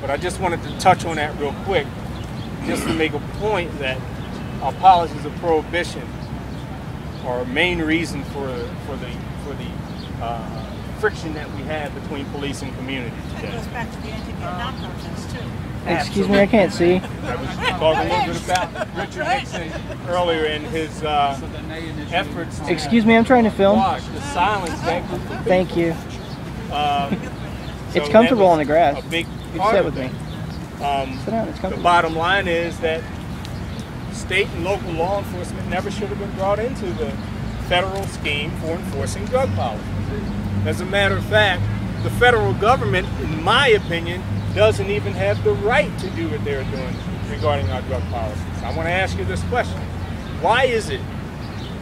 But I just wanted to touch on that real quick, just to make a point that our policies of prohibition are a main reason for the friction that we have between police and community today. That goes back to the anti-Vietnam protests too. Excuse me, I can't see. I was talking a little bit about Richard Nixon earlier in his efforts to Excuse me, I'm trying to film. the silence that group of people. Thank you. So It's comfortable that on the grass. A big You part sit of with me. it. Sit down, it's The comfortable. bottom line is that state and local law enforcement never should have been brought into the federal scheme for enforcing drug policy. As a matter of fact, the federal government, in my opinion, doesn't even have the right to do what they're doing regarding our drug policies. I want to ask you this question. Why is it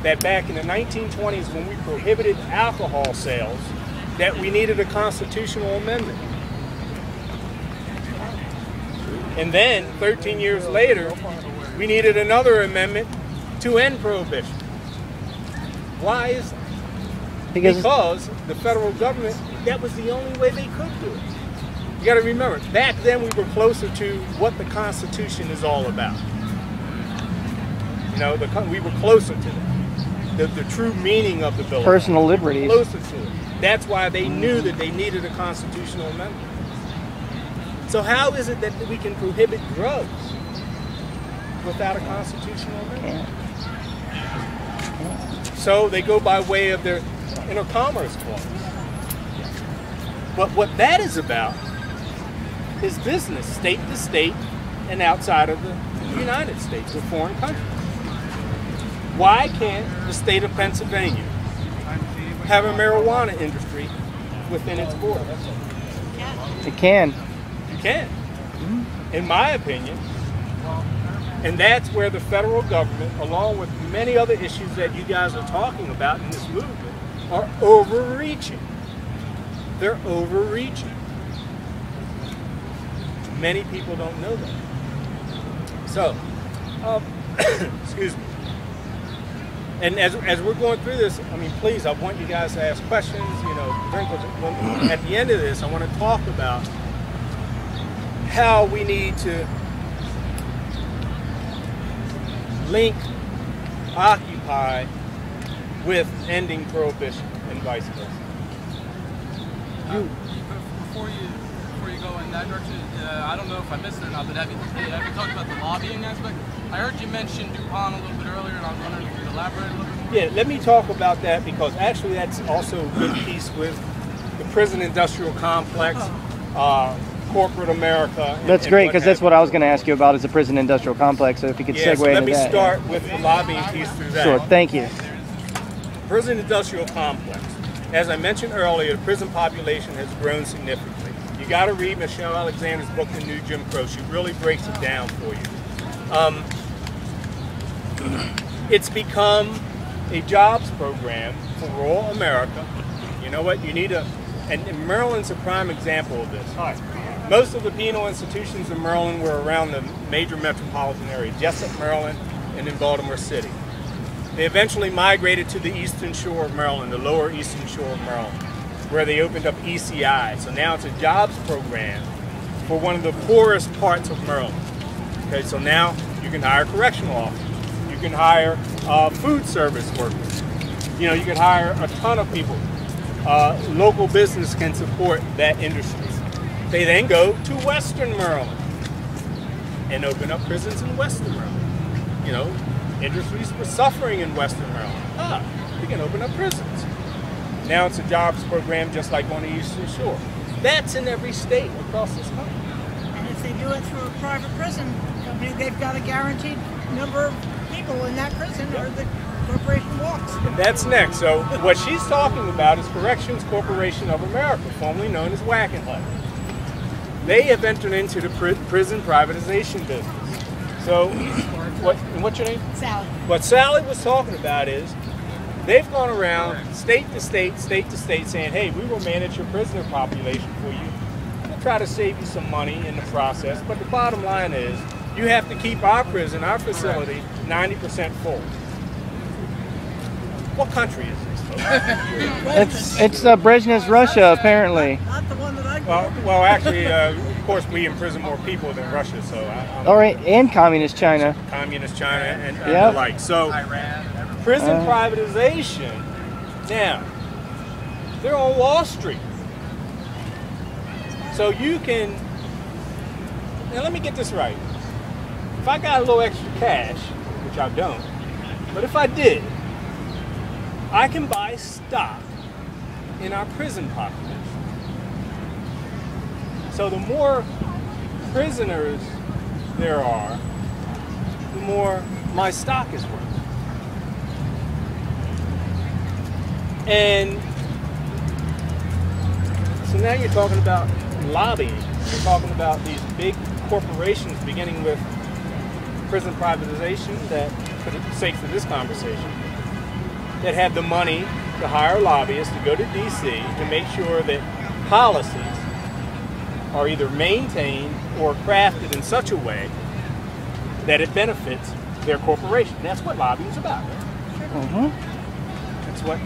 that back in the 1920s, when we prohibited alcohol sales, that we needed a constitutional amendment? And then, 13 years later, we needed another amendment to end prohibition. Why is that? Because the federal government, that was the only way they could do it. You got to remember, back then we were closer to what the Constitution is all about. You know, we were closer to that. The true meaning of the bill. Personal liberties. Closer to it. That's why they knew that they needed a constitutional amendment. So how is it that we can prohibit drugs without a constitutional amendment? So they go by way of their intercommerce clause. But what that is about is business, state to state and outside of the United States or foreign countries. Why can't the state of Pennsylvania have a marijuana industry within its borders? It can. You can, in my opinion. And that's where the federal government, along with many other issues that you guys are talking about in this movement, are overreaching. They're overreaching. Many people don't know that. So, excuse me. And as we're going through this, I mean, please, I want you guys to ask questions, you know, at the end of this, I want to talk about how we need to link Occupy with ending prohibition and vice versa. Before you go in that direction, I don't know if I missed it or not, but have you talked about the lobbying aspect? I heard you mention DuPont a little bit earlier, and I was wondering if you could elaborate a little bit more. Yeah, let me talk about that, because actually that's also a good piece with the prison industrial complex, corporate America. That's great, because that's what I was going to ask you about, is the prison industrial complex. So if you could segue into that. Let me start with the lobbying piece through that. Sure, thank you. Prison industrial complex. As I mentioned earlier, the prison population has grown significantly. You got to read Michelle Alexander's book, The New Jim Crow. She really breaks it down for you. It's become a jobs program for rural America. You know what? You need and Maryland's a prime example of this. Most of the penal institutions in Maryland were around the major metropolitan area, Jessup, Maryland, and in Baltimore City. They eventually migrated to the eastern shore of Maryland, the lower eastern shore of Maryland, where they opened up ECI. So now it's a jobs program for one of the poorest parts of Maryland. Okay, so now you can hire correctional officers. You can hire food service workers. You know, you can hire a ton of people. Local business can support that industry. They then go to Western Maryland and open up prisons in Western Maryland. You know, industries were suffering in Western Maryland. We can open up prisons. Now it's a jobs program just like on the Eastern Shore. That's in every state across this country. And if they do it through a private prison company, they've got a guaranteed number of people in that prison, or the corporation walks. And that's next. So what she's talking about is Corrections Corporation of America, formerly known as Wackenhut. They have entered into the prison privatization business. So what's your name? Sally. What Sally was talking about is they've gone around state to state saying, hey, we will manage your prisoner population for you. We'll try to save you some money in the process. But the bottom line is you have to keep our prison, our facility, 90% full. What country is this, folks? It's Brezhnev's Russia, apparently. Not the one that I grew up in. Well, actually, course, we imprison more people than Russia, so All right, and communist China. communist China and Yep. the like. So prison privatization, now, they're on Wall Street. So you can, now let me get this right. If I got a little extra cash, which I don't, but if I did, I can buy stock in our prison population. So the more prisoners there are, the more my stock is worth. And so now you're talking about lobbying. You're talking about these big corporations, beginning with prison privatization, that, for the sake of this conversation, that have the money to hire lobbyists to go to DC to make sure that policies are either maintained or crafted in such a way that it benefits their corporation. That's what lobbying is about. Mm-hmm. That's what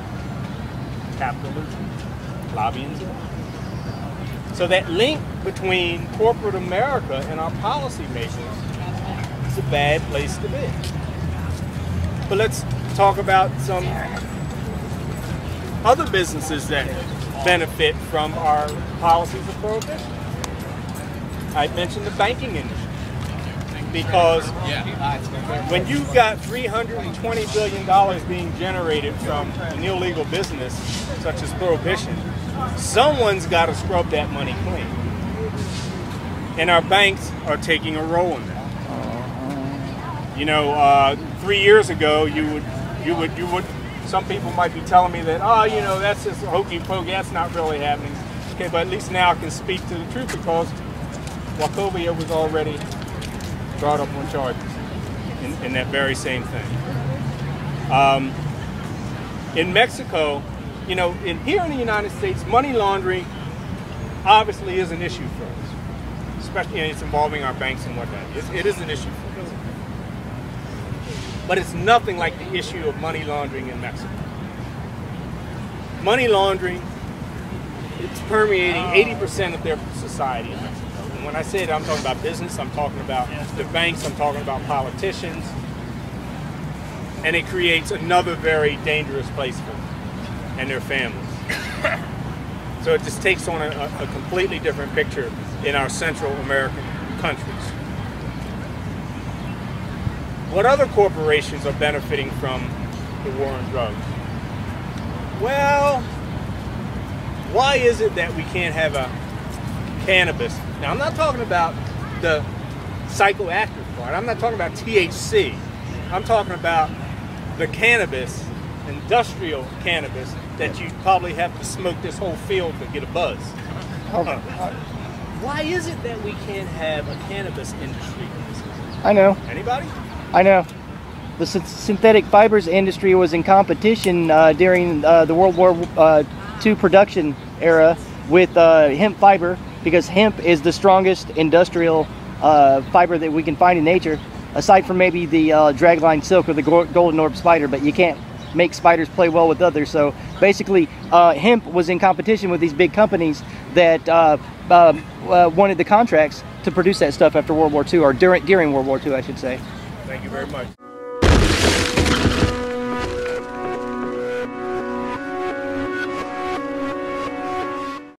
capitalism, lobbying is about. So that link between corporate America and our policymakers is a bad place to be. But let's talk about some other businesses that benefit from our policies of prohibition. I mentioned the banking industry, because when you've got $320 billion being generated from an illegal business such as prohibition, someone's got to scrub that money clean. And our banks are taking a role in that. You know, 3 years ago, you would, some people might be telling me that, oh, you know, that's just hokey pokey, that's not really happening. Okay, but at least now I can speak to the truth, because Wachovia was already brought up on charges in that very same thing. In Mexico, you know, here in the United States, money laundering obviously is an issue for us, especially, you know, it's involving our banks and whatnot. It is an issue for us. But it's nothing like the issue of money laundering in Mexico. Money laundering, it's permeating 80% of their society in Mexico. And when I say that, I'm talking about business, I'm talking about the banks, I'm talking about politicians. And it creates another very dangerous place for them and their families. So it just takes on a completely different picture in our Central American countries. What other corporations are benefiting from the war on drugs? Well, why is it that we can't have a cannabis? Now, I'm not talking about the psychoactive part. I'm not talking about THC. I'm talking about the cannabis, industrial cannabis, that you probably have to smoke this whole field to get a buzz. Why is it that we can't have a cannabis industry? I know. Anybody? I know. The synthetic fibers industry was in competition during the World War II production era with hemp fiber, because hemp is the strongest industrial fiber that we can find in nature, aside from maybe the dragline silk or the golden orb spider, but you can't make spiders play well with others. So basically, hemp was in competition with these big companies that wanted the contracts to produce that stuff after World War II, or during World War II, I should say. Thank you very much.